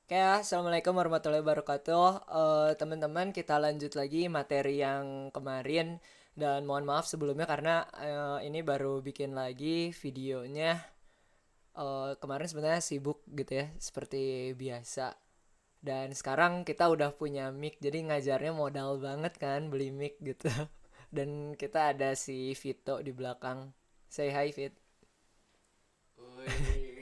Oke, assalamualaikum warahmatullahi wabarakatuh. Teman-teman, kita lanjut lagi materi yang kemarin dan mohon maaf sebelumnya karena ini baru bikin lagi videonya. Kemarin sebenarnya sibuk gitu ya, seperti biasa. Dan sekarang kita udah punya mic, jadi ngajarnya modal banget kan beli mic gitu. Dan kita ada si Vito di belakang. Say hi, Fit. Woi,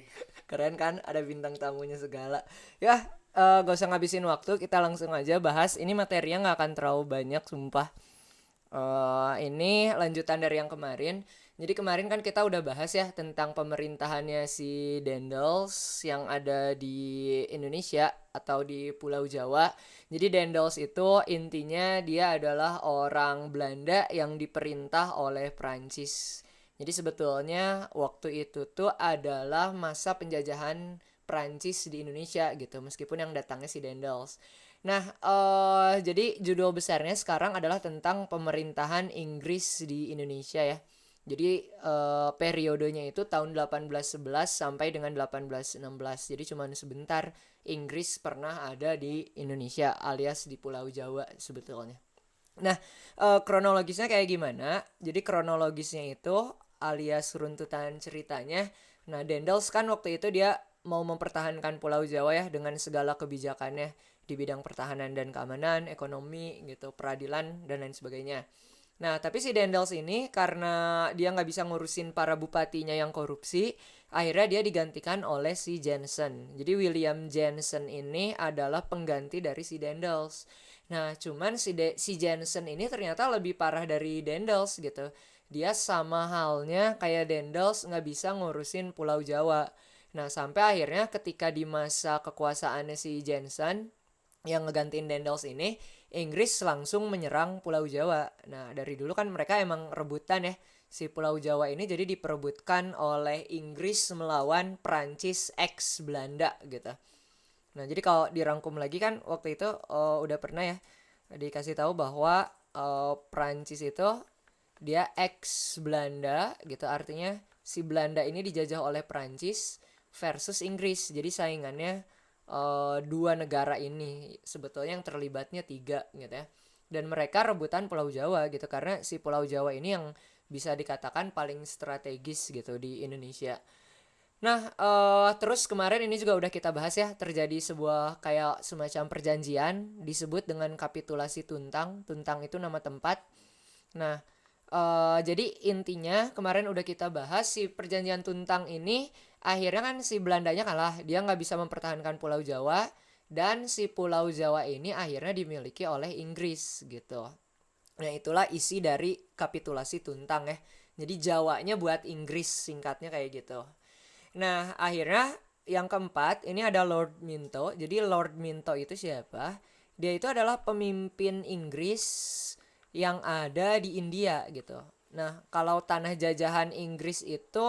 Keren kan, ada bintang tamunya segala. Ya, gak usah ngabisin waktu, kita langsung aja bahas. Ini materinya nggak akan terlalu banyak, sumpah. Ini lanjutan dari yang kemarin. Jadi kemarin kan kita udah bahas ya tentang pemerintahannya si Dendels yang ada di Indonesia atau di Pulau Jawa. Jadi Dendels itu intinya dia adalah orang Belanda yang diperintah oleh Prancis. Jadi sebetulnya waktu itu tuh adalah masa penjajahan Prancis di Indonesia gitu, meskipun yang datangnya si Dendels. Nah, jadi judul besarnya sekarang adalah tentang pemerintahan Inggris di Indonesia ya. Jadi periodenya itu tahun 1811 sampai dengan 1816. Jadi cuma sebentar Inggris pernah ada di Indonesia alias di Pulau Jawa sebetulnya. Nah, kronologisnya kayak gimana? Jadi kronologisnya itu alias runtutan ceritanya. Nah, Dendels kan waktu itu dia mau mempertahankan Pulau Jawa ya dengan segala kebijakannya di bidang pertahanan dan keamanan, ekonomi gitu, peradilan dan lain sebagainya. Nah, tapi si Dendels ini karena dia nggak bisa ngurusin para bupatinya yang korupsi, akhirnya dia digantikan oleh si Jensen. Jadi William Jensen ini adalah pengganti dari si Dendels. Nah, cuman si Jensen ini ternyata lebih parah dari Dendels gitu. Dia sama halnya kayak Dendels nggak bisa ngurusin Pulau Jawa. Nah, sampai akhirnya ketika di masa kekuasaannya si Jensen, yang ngegantiin Dendels ini, Inggris langsung menyerang Pulau Jawa. Nah, dari dulu kan mereka emang rebutan ya. Si Pulau Jawa ini jadi diperebutkan oleh Inggris melawan Prancis ex Belanda gitu. Nah, jadi kalau dirangkum lagi kan waktu itu udah pernah ya dikasih tahu bahwa Prancis itu dia ex Belanda gitu, artinya si Belanda ini dijajah oleh Prancis versus Inggris. Jadi saingannya dua negara ini sebetulnya yang terlibatnya tiga gitu ya. Dan mereka rebutan Pulau Jawa gitu karena si Pulau Jawa ini yang bisa dikatakan paling strategis gitu di Indonesia. Nah, terus kemarin ini juga udah kita bahas ya, terjadi sebuah kayak semacam perjanjian disebut dengan kapitulasi Tuntang. Tuntang itu nama tempat. Nah, jadi intinya kemarin udah kita bahas si perjanjian Tuntang ini akhirnya kan si Belandanya kalah, dia nggak bisa mempertahankan Pulau Jawa dan si Pulau Jawa ini akhirnya dimiliki oleh Inggris gitu. Nah, itulah isi dari kapitulasi Tuntang ya. Jadi Jawanya buat Inggris singkatnya kayak gitu. Nah, akhirnya yang keempat ini ada Lord Minto. Jadi Lord Minto itu siapa? Dia itu adalah pemimpin Inggris yang ada di India gitu. Nah, kalau tanah jajahan Inggris itu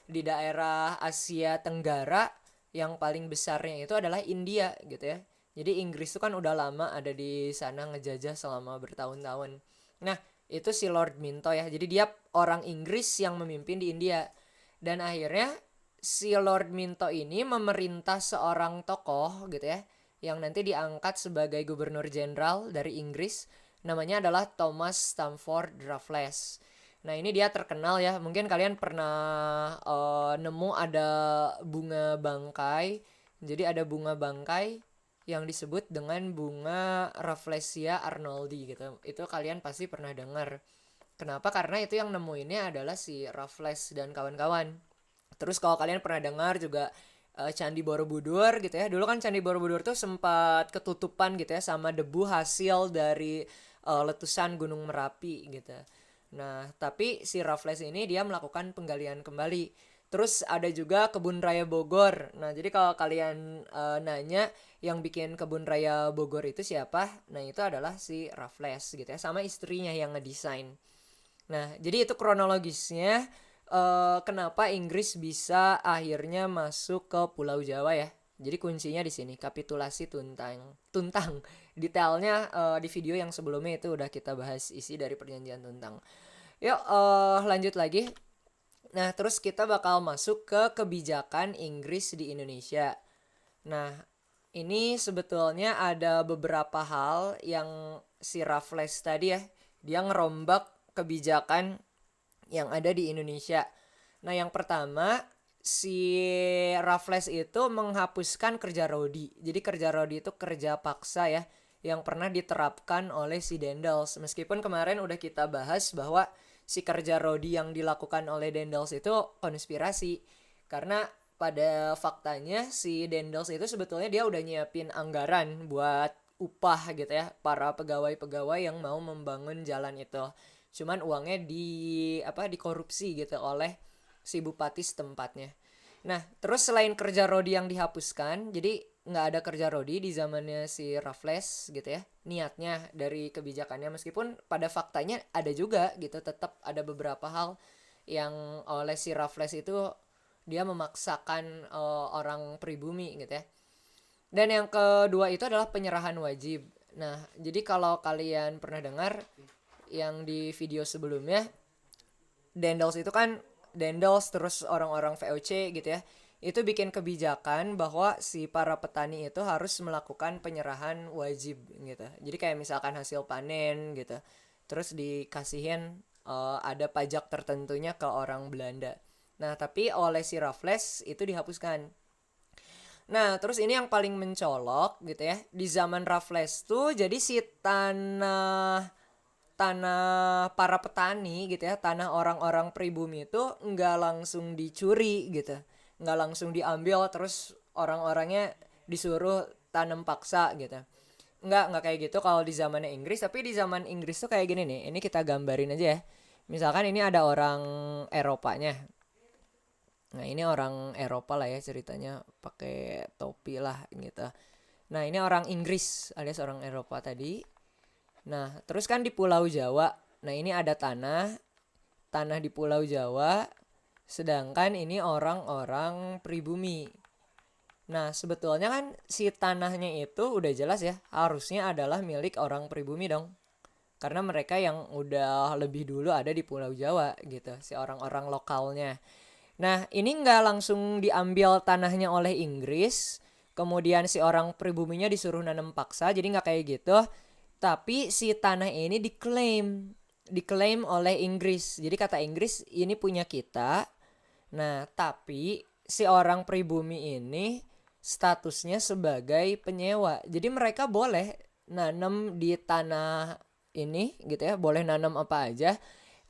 di daerah Asia Tenggara yang paling besarnya itu adalah India gitu ya. Jadi Inggris itu kan udah lama ada di sana ngejajah selama bertahun-tahun. Nah, itu si Lord Minto ya. Jadi dia orang Inggris yang memimpin di India. Dan akhirnya si Lord Minto ini memerintah seorang tokoh gitu ya yang nanti diangkat sebagai gubernur jenderal dari Inggris, namanya adalah Thomas Stamford Raffles. Nah, ini dia terkenal ya, mungkin kalian pernah nemu ada bunga bangkai. Jadi ada bunga bangkai yang disebut dengan bunga Rafflesia arnoldi gitu, itu kalian pasti pernah dengar. Kenapa? Karena itu yang nemuinnya adalah si Raffles dan kawan-kawan. Terus kalau kalian pernah dengar juga Candi Borobudur gitu ya. Dulu kan Candi Borobudur tuh sempat ketutupan gitu ya sama debu hasil dari letusan Gunung Merapi gitu. Nah, tapi si Raffles ini dia melakukan penggalian kembali. Terus ada juga Kebun Raya Bogor. Nah, jadi kalau kalian nanya yang bikin Kebun Raya Bogor itu siapa? Nah, itu adalah si Raffles gitu ya, sama istrinya yang ngedesain. Nah, jadi itu kronologisnya kenapa Inggris bisa akhirnya masuk ke Pulau Jawa ya. Jadi kuncinya di sini kapitulasi Tuntang. Tuntang. Detailnya di video yang sebelumnya itu udah kita bahas isi dari perjanjian Tuntang. Yuk lanjut lagi. Nah, terus kita bakal masuk ke kebijakan Inggris di Indonesia. Nah, ini sebetulnya ada beberapa hal yang si Raffles tadi ya, dia ngerombak kebijakan yang ada di Indonesia. Nah, yang pertama, si Raffles itu menghapuskan kerja rodi. Jadi kerja rodi itu kerja paksa ya, yang pernah diterapkan oleh si Dendels. Meskipun kemarin udah kita bahas bahwa si kerja rodi yang dilakukan oleh Dendels itu konspirasi. Karena pada faktanya si Dendels itu sebetulnya dia udah nyiapin anggaran buat upah gitu ya para pegawai-pegawai yang mau membangun jalan itu. Cuman uangnya dikorupsi gitu oleh si bupati setempatnya. Nah, terus selain kerja rodi yang dihapuskan, jadi nggak ada kerja rodi di zamannya si Raffles gitu ya, niatnya dari kebijakannya, meskipun pada faktanya ada juga gitu, tetap ada beberapa hal yang oleh si Raffles itu dia memaksakan orang pribumi gitu ya. Dan yang kedua itu adalah penyerahan wajib. Nah, jadi kalau kalian pernah dengar yang di video sebelumnya, Dendels itu kan Dendels terus orang-orang VOC gitu ya, itu bikin kebijakan bahwa si para petani itu harus melakukan penyerahan wajib gitu. Jadi kayak misalkan hasil panen gitu, terus dikasihin ada pajak tertentunya ke orang Belanda. Nah, tapi oleh si Raffles itu dihapuskan. Nah, terus ini yang paling mencolok gitu ya. Di zaman Raffles tuh jadi si tanah tanah para petani gitu ya, tanah orang-orang pribumi itu nggak langsung dicuri gitu, nggak langsung diambil terus orang-orangnya disuruh tanam paksa gitu. Nggak kayak gitu kalau di zamannya Inggris. Tapi di zaman Inggris tuh kayak gini nih, ini kita gambarin aja ya. Misalkan ini ada orang Eropanya. Nah, ini orang Eropa lah ya, ceritanya pakai topi lah gitu. Nah, ini orang Inggris alias orang Eropa tadi. Nah, terus kan di Pulau Jawa. Nah, ini ada tanah di Pulau Jawa, sedangkan ini orang-orang pribumi. Nah, sebetulnya kan si tanahnya itu udah jelas ya, harusnya adalah milik orang pribumi dong. Karena mereka yang udah lebih dulu ada di Pulau Jawa gitu, si orang-orang lokalnya. Nah, ini nggak langsung diambil tanahnya oleh Inggris, kemudian si orang pribuminya disuruh nanam paksa, jadi nggak kayak gitu. Tapi si tanah ini diklaim oleh Inggris. Jadi kata Inggris ini punya kita. Nah, tapi si orang pribumi ini statusnya sebagai penyewa. Jadi mereka boleh nanam di tanah ini gitu ya, boleh nanam apa aja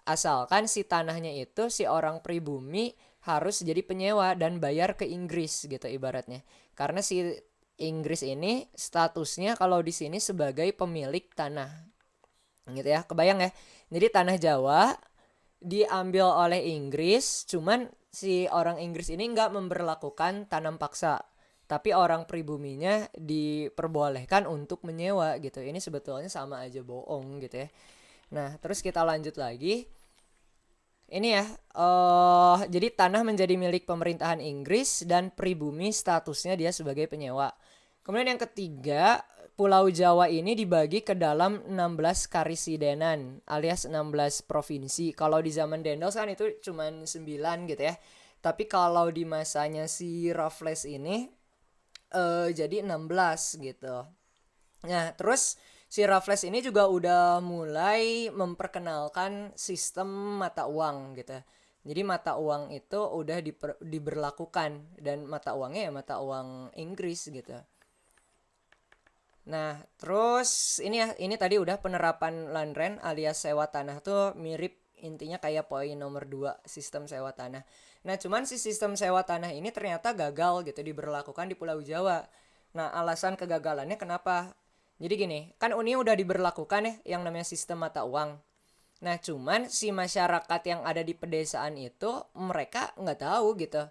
asalkan si tanahnya itu si orang pribumi harus jadi penyewa dan bayar ke Inggris gitu ibaratnya. Karena si Inggris ini statusnya kalau di sini sebagai pemilik tanah. Gitu ya. Kebayang ya. Jadi tanah Jawa diambil oleh Inggris, cuman si orang Inggris ini nggak memberlakukan tanam paksa. Tapi orang pribuminya diperbolehkan untuk menyewa gitu. Ini sebetulnya sama aja bohong gitu ya. Nah, terus kita lanjut lagi. Ini ya, jadi tanah menjadi milik pemerintahan Inggris dan pribumi statusnya dia sebagai penyewa. Kemudian yang ketiga, Pulau Jawa ini dibagi ke dalam 16 karisidenan alias 16 provinsi. Kalau di zaman Dendels kan itu cuma 9 gitu ya. Tapi kalau di masanya si Raffles ini jadi 16 gitu. Nah, terus si Raffles ini juga udah mulai memperkenalkan sistem mata uang gitu. Jadi mata uang itu udah diberlakukan dan mata uangnya ya mata uang Inggris gitu. Nah, terus ini tadi udah penerapan land rent alias sewa tanah tuh mirip intinya kayak poin nomor 2 sistem sewa tanah. Nah, cuman si sistem sewa tanah ini ternyata gagal gitu diberlakukan di Pulau Jawa. Nah, alasan kegagalannya kenapa? Jadi gini, kan Uni udah diberlakukan ya yang namanya sistem mata uang. Nah, cuman si masyarakat yang ada di pedesaan itu mereka nggak tahu gitu.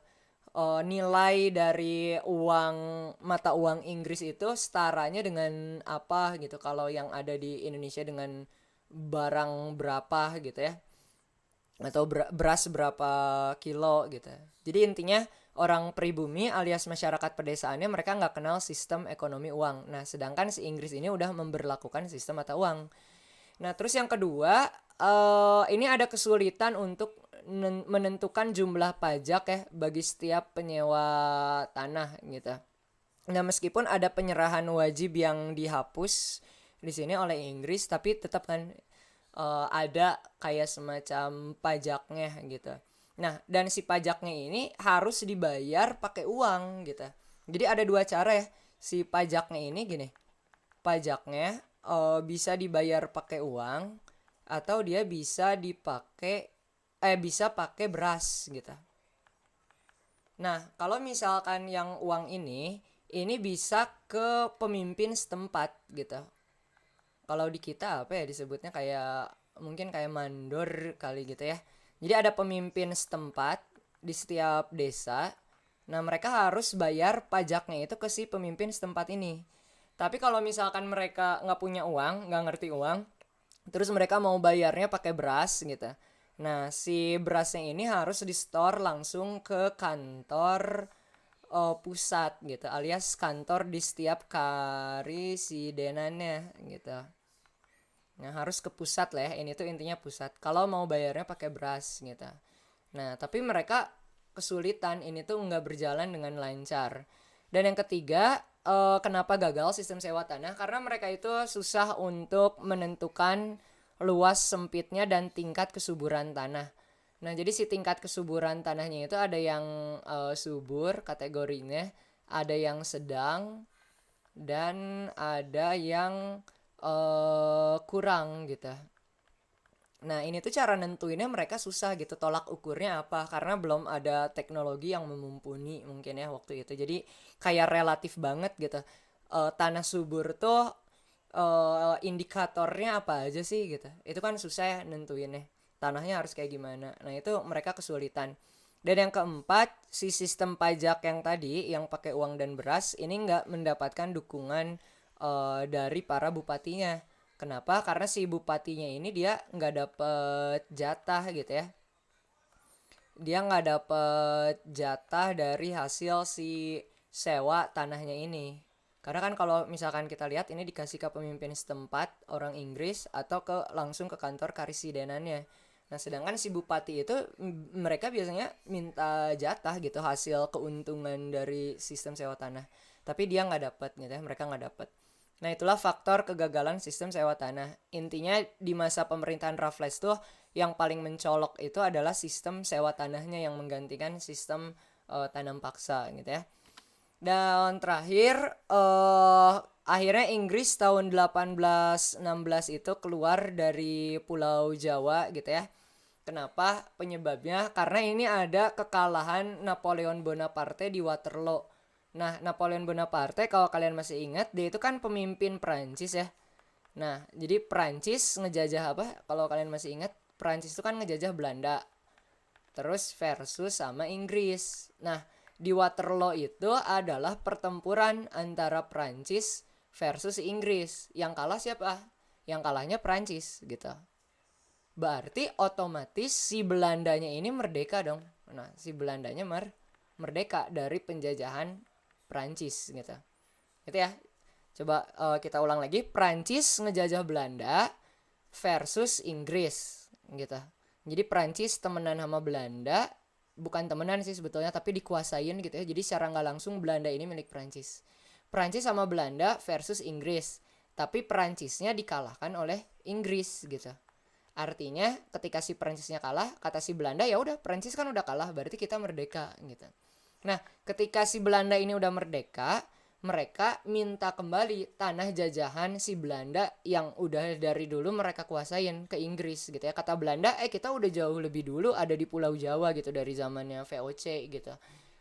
Nilai dari uang mata uang Inggris itu setaranya dengan apa gitu. Kalau yang ada di Indonesia dengan barang berapa gitu ya. Atau beras berapa kilo gitu. Jadi intinya orang pribumi alias masyarakat pedesaannya mereka nggak kenal sistem ekonomi uang. Nah, sedangkan si Inggris ini udah memberlakukan sistem mata uang. Nah, terus yang kedua, ini ada kesulitan untuk menentukan jumlah pajak ya bagi setiap penyewa tanah gitu. Nah, meskipun ada penyerahan wajib yang dihapus di sini oleh Inggris, tapi tetap kan ada kayak semacam pajaknya gitu. Nah, dan si pajaknya ini harus dibayar pakai uang gitu. Jadi ada dua cara ya. Si pajaknya ini gini, pajaknya bisa dibayar pakai uang atau dia bisa pakai beras gitu. Nah, kalau misalkan yang uang ini bisa ke pemimpin setempat gitu. Kalau di kita apa ya disebutnya, kayak mungkin kayak mandor kali gitu ya. Jadi ada pemimpin setempat di setiap desa. Nah, mereka harus bayar pajaknya itu ke si pemimpin setempat ini. Tapi kalau misalkan mereka nggak punya uang, nggak ngerti uang, terus mereka mau bayarnya pakai beras gitu. Nah, si berasnya ini harus di store langsung ke kantor pusat gitu, alias kantor di setiap karisidenannya gitu. Nah, harus ke pusat lah ya. Ini tuh intinya pusat. Kalau mau bayarnya pakai beras gitu. Nah, tapi mereka kesulitan, ini tuh nggak berjalan dengan lancar. Dan yang ketiga, kenapa gagal sistem sewa tanah? Karena mereka itu susah untuk menentukan luas sempitnya dan tingkat kesuburan tanah. Nah, jadi si tingkat kesuburan tanahnya itu ada yang subur kategorinya, ada yang sedang, dan ada yang kurang gitu. Nah, ini tuh cara nentuinnya mereka susah gitu, tolak ukurnya apa, karena belum ada teknologi yang memumpuni mungkin ya waktu itu. Jadi kayak relatif banget gitu. Tanah subur tuh indikatornya apa aja sih gitu. Itu kan susah ya nentuinnya. Tanahnya harus kayak gimana. Nah, itu mereka kesulitan. Dan yang keempat, si sistem pajak yang tadi yang pakai uang dan beras ini nggak mendapatkan dukungan dari para bupatinya. Kenapa? Karena si bupatinya ini dia nggak dapet jatah gitu ya. Dia nggak dapet jatah dari hasil si sewa tanahnya ini. Karena kan kalau misalkan kita lihat ini dikasih ke pemimpin setempat orang Inggris atau langsung ke kantor karisidenannya. Nah, sedangkan si bupati itu mereka biasanya minta jatah gitu hasil keuntungan dari sistem sewa tanah. Tapi dia nggak dapat gitu ya, mereka nggak dapat. Nah, itulah faktor kegagalan sistem sewa tanah. Intinya di masa pemerintahan Raffles tuh yang paling mencolok itu adalah sistem sewa tanahnya yang menggantikan sistem tanam paksa gitu ya. Dan terakhir akhirnya Inggris tahun 1816 itu keluar dari Pulau Jawa gitu ya. Kenapa? Penyebabnya karena ini ada kekalahan Napoleon Bonaparte di Waterloo. Nah, Napoleon Bonaparte kalau kalian masih ingat, dia itu kan pemimpin Prancis ya. Nah, jadi Prancis ngejajah apa? Kalau kalian masih ingat, Prancis itu kan ngejajah Belanda. Terus versus sama Inggris. Nah, di Waterloo itu adalah pertempuran antara Prancis versus Inggris. Yang kalah siapa? Yang kalahnya Prancis gitu. Berarti otomatis si Belandanya ini merdeka dong. Nah, si Belandanya merdeka dari penjajahan Prancis gitu. Gitu ya. Coba kita ulang lagi. Prancis ngejajah Belanda versus Inggris gitu. Jadi Prancis temenan sama Belanda, bukan temenan sih sebetulnya, tapi dikuasain gitu ya. Jadi secara nggak langsung Belanda ini milik Prancis. Prancis sama Belanda versus Inggris, tapi Prancisnya dikalahkan oleh Inggris gitu. Artinya ketika si Prancisnya kalah, kata si Belanda ya udah Prancis kan udah kalah, berarti kita merdeka gitu. Nah, ketika si Belanda ini udah merdeka, mereka minta kembali tanah jajahan si Belanda yang udah dari dulu mereka kuasain ke Inggris gitu ya. Kata Belanda, kita udah jauh lebih dulu ada di Pulau Jawa gitu dari zamannya VOC gitu.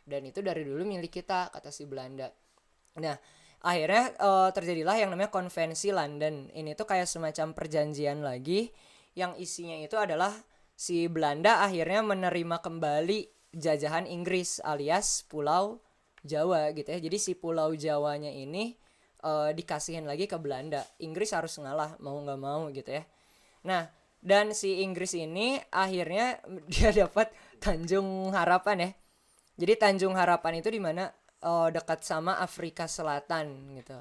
Dan itu dari dulu milik kita, kata si Belanda. Nah, akhirnya terjadilah yang namanya Konvensi London. Ini tuh kayak semacam perjanjian lagi yang isinya itu adalah si Belanda akhirnya menerima kembali jajahan Inggris alias Pulau Jawa gitu ya. Jadi si Pulau Jawanya ini dikasihin lagi ke Belanda. Inggris harus ngalah mau nggak mau gitu ya. Nah, dan si Inggris ini akhirnya dia dapat Tanjung Harapan ya. Jadi Tanjung Harapan itu di mana dekat sama Afrika Selatan gitu.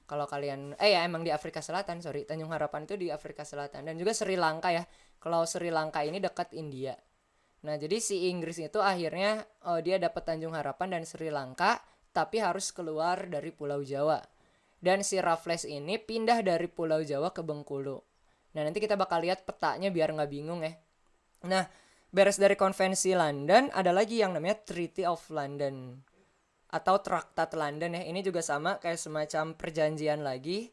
Kalau kalian ya emang di Afrika Selatan, sorry. Tanjung Harapan itu di Afrika Selatan dan juga Sri Lanka ya. Kalau Sri Lanka ini dekat India. Nah, jadi si Inggris itu akhirnya dia dapat Tanjung Harapan dan Sri Lanka tapi harus keluar dari Pulau Jawa. Dan si Raffles ini pindah dari Pulau Jawa ke Bengkulu. Nah, nanti kita bakal lihat petanya biar nggak bingung ya. Nah, beres dari konvensi London, ada lagi yang namanya Treaty of London atau Traktat London ya. Ini juga sama kayak semacam perjanjian lagi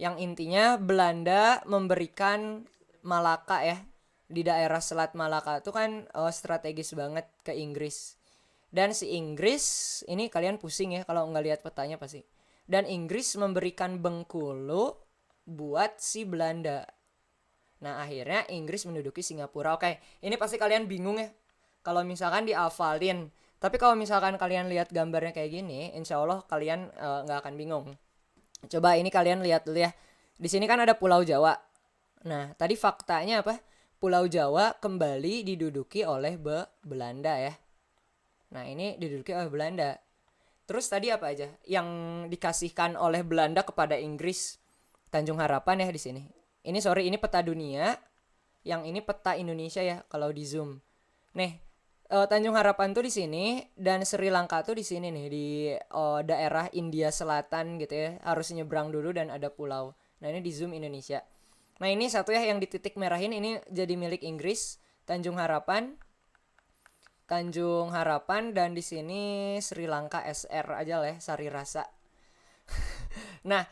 yang intinya Belanda memberikan Malaka ya, di daerah Selat Malaka itu kan strategis banget ke Inggris. Dan si Inggris ini kalian pusing ya kalau nggak lihat petanya pasti. Dan Inggris memberikan Bengkulu buat si Belanda. Nah, akhirnya Inggris menduduki Singapura. Oke, ini pasti kalian bingung ya kalau misalkan dihafalin. Tapi kalau misalkan kalian lihat gambarnya kayak gini, insya Allah kalian nggak akan bingung. Coba ini kalian lihat dulu ya. Di sini kan ada Pulau Jawa. Nah, tadi faktanya apa? Pulau Jawa kembali diduduki oleh Belanda ya. Nah, ini diduduki oleh Belanda. Terus tadi apa aja yang dikasihkan oleh Belanda kepada Inggris? Tanjung Harapan ya di sini. Ini sorry, ini peta dunia. Yang ini peta Indonesia ya kalau di zoom. Nih, Tanjung Harapan tuh di sini dan Sri Lanka tuh di sini nih di daerah India Selatan gitu ya. Harus nyebrang dulu dan ada pulau. Nah, ini di zoom Indonesia. Nah, ini satu ya yang di titik merahin ini jadi milik Inggris, Tanjung Harapan. Tanjung Harapan dan di sini Sri Lanka SR aja lah ya, Sari Rasa. Nah,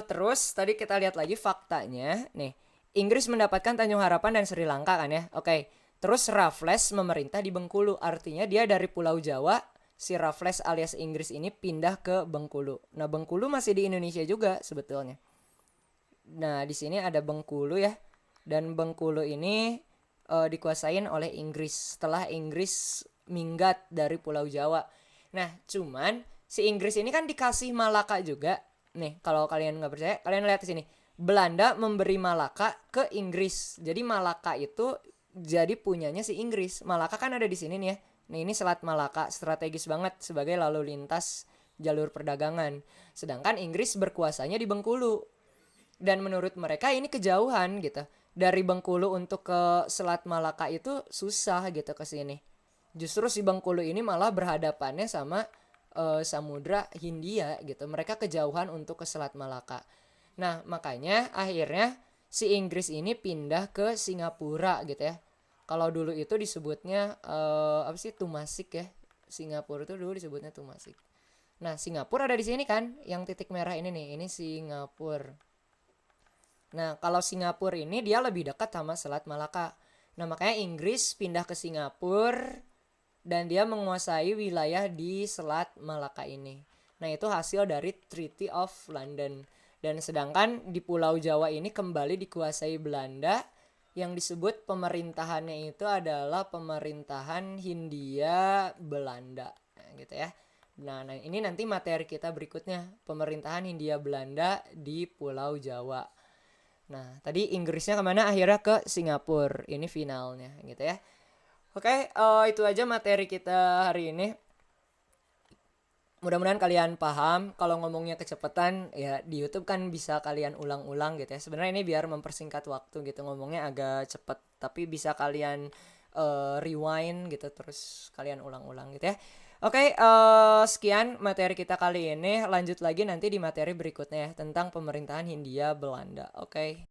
terus tadi kita lihat lagi faktanya. Nih, Inggris mendapatkan Tanjung Harapan dan Sri Lanka kan ya. Oke. Terus Raffles memerintah di Bengkulu. Artinya dia dari Pulau Jawa, si Raffles alias Inggris ini pindah ke Bengkulu. Nah, Bengkulu masih di Indonesia juga sebetulnya. Nah, di sini ada Bengkulu ya. Dan Bengkulu ini dikuasain oleh Inggris setelah Inggris minggat dari Pulau Jawa. Nah, cuman si Inggris ini kan dikasih Malaka juga. Nih, kalau kalian nggak percaya, kalian lihat di sini. Belanda memberi Malaka ke Inggris. Jadi Malaka itu jadi punyanya si Inggris. Malaka kan ada di sini nih ya. Nah, ini Selat Malaka, strategis banget sebagai lalu lintas jalur perdagangan. Sedangkan Inggris berkuasanya di Bengkulu. Dan menurut mereka ini kejauhan gitu. Dari Bengkulu untuk ke Selat Malaka itu susah gitu ke sini. Justru si Bengkulu ini malah berhadapannya sama Samudra Hindia gitu. Mereka kejauhan untuk ke Selat Malaka. Nah, makanya akhirnya si Inggris ini pindah ke Singapura gitu ya. Kalau dulu itu disebutnya apa sih, Tumasik ya. Singapura itu dulu disebutnya Tumasik. Nah, Singapura ada di sini kan, yang titik merah ini nih. Ini Singapura. Nah, kalau Singapura ini dia lebih dekat sama Selat Malaka. Nah, makanya Inggris pindah ke Singapura dan dia menguasai wilayah di Selat Malaka ini. Nah, itu hasil dari Treaty of London. Dan sedangkan di Pulau Jawa ini kembali dikuasai Belanda, yang disebut pemerintahannya itu adalah pemerintahan Hindia Belanda. Nah, gitu ya. Nah, ini nanti materi kita berikutnya, pemerintahan Hindia Belanda di Pulau Jawa. Nah, tadi Inggrisnya kemana? Akhirnya ke Singapura. Ini finalnya gitu ya. Oke, itu aja materi kita hari ini. Mudah-mudahan kalian paham. Kalau ngomongnya kecepatan ya di YouTube kan bisa kalian ulang-ulang gitu ya. Sebenarnya ini biar mempersingkat waktu gitu, ngomongnya agak cepet, tapi bisa kalian rewind gitu terus kalian ulang-ulang gitu ya. Oke, sekian materi kita kali ini. Lanjut lagi nanti di materi berikutnya ya, tentang pemerintahan Hindia Belanda. Oke.